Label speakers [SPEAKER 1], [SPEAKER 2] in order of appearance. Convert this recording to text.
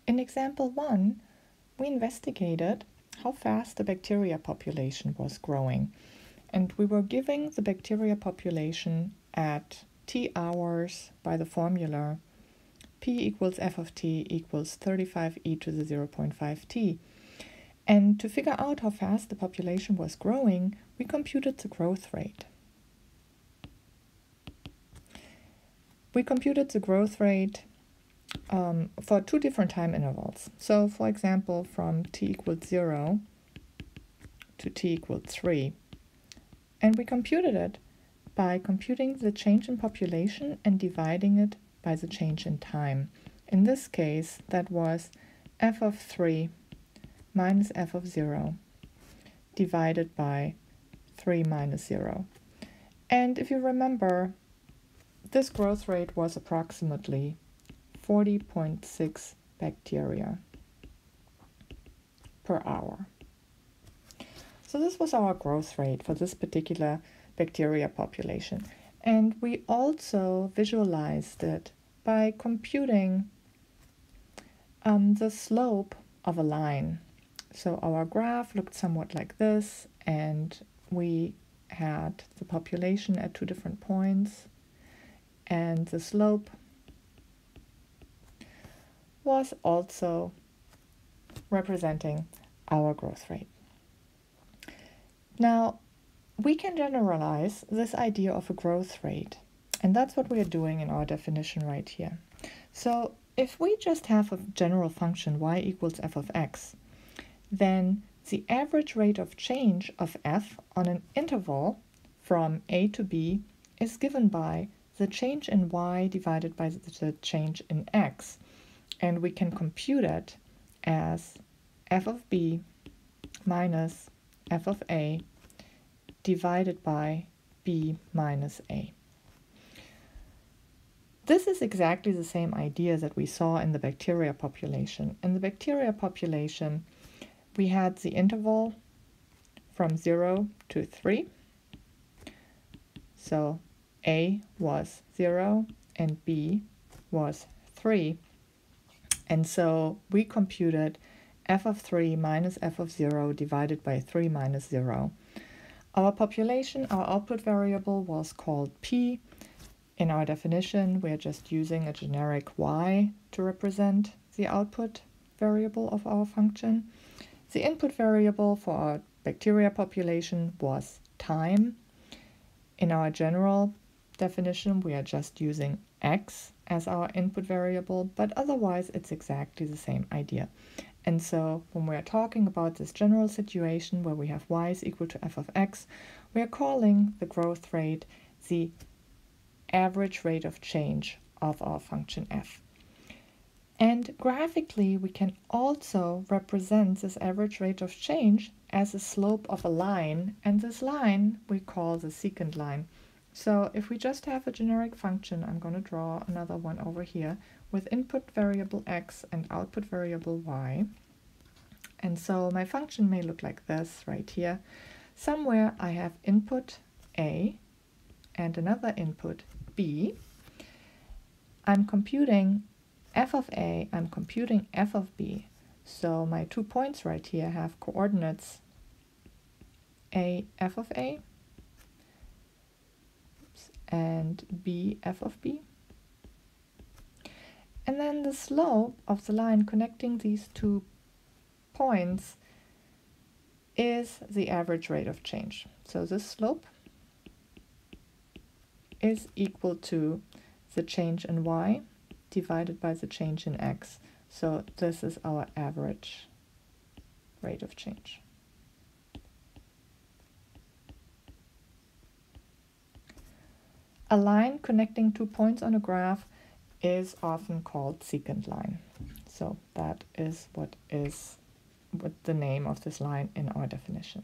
[SPEAKER 1] In example 1, we investigated how fast the bacteria population was growing. And we were giving the bacteria population at t hours by the formula P equals f of t equals 35e to the 0.5 t. And to figure out how fast the population was growing, we computed the growth rate. We computed the growth rate for 2 different time intervals. So, for example, from t equals 0 to t equals 3. And we computed it by computing the change in population and dividing it by the change in time. In this case, that was f of 3 minus f of 0 divided by 3 minus 0. And if you remember, this growth rate was approximately 40.6 bacteria per hour. So this was our growth rate for this particular bacteria population. And we also visualized it by computing the slope of a line. So our graph looked somewhat like this, and we had the population at 2 different points, and the slope was also representing our growth rate. Now, we can generalize this idea of a growth rate, and that's what we are doing in our definition right here. So if we just have a general function y equals f of x, then the average rate of change of f on an interval from a to b is given by the change in y divided by the change in x. And we can compute it as f of b minus f of a divided by b minus a. This is exactly the same idea that we saw in the bacteria population. In the bacteria population, we had the interval from 0 to 3. So a was 0 and b was 3. And so we computed f of 3 minus f of 0 divided by 3 minus 0. Our population, our output variable, was called p. In our definition, we are just using a generic y to represent the output variable of our function. The input variable for our bacteria population was time. In our general definition, we are just using x as our input variable, but otherwise it's exactly the same idea. And so when we are talking about this general situation where we have y is equal to f of x, we are calling the growth rate the average rate of change of our function f. And graphically, we can also represent this average rate of change as a slope of a line, and this line we call the secant line. So if we just have a generic function, I'm going to draw another one over here with input variable x and output variable y. And so my function may look like this right here. Somewhere I have input a and another input b. I'm computing f of a, I'm computing f of b. So my 2 points right here have coordinates a f of a and b f of b. And then the slope of the line connecting these 2 points is the average rate of change. So this slope is equal to the change in y divided by the change in x. So this is our average rate of change. A line connecting 2 points on a graph is often called secant line. So that is what the name of this line in our definition.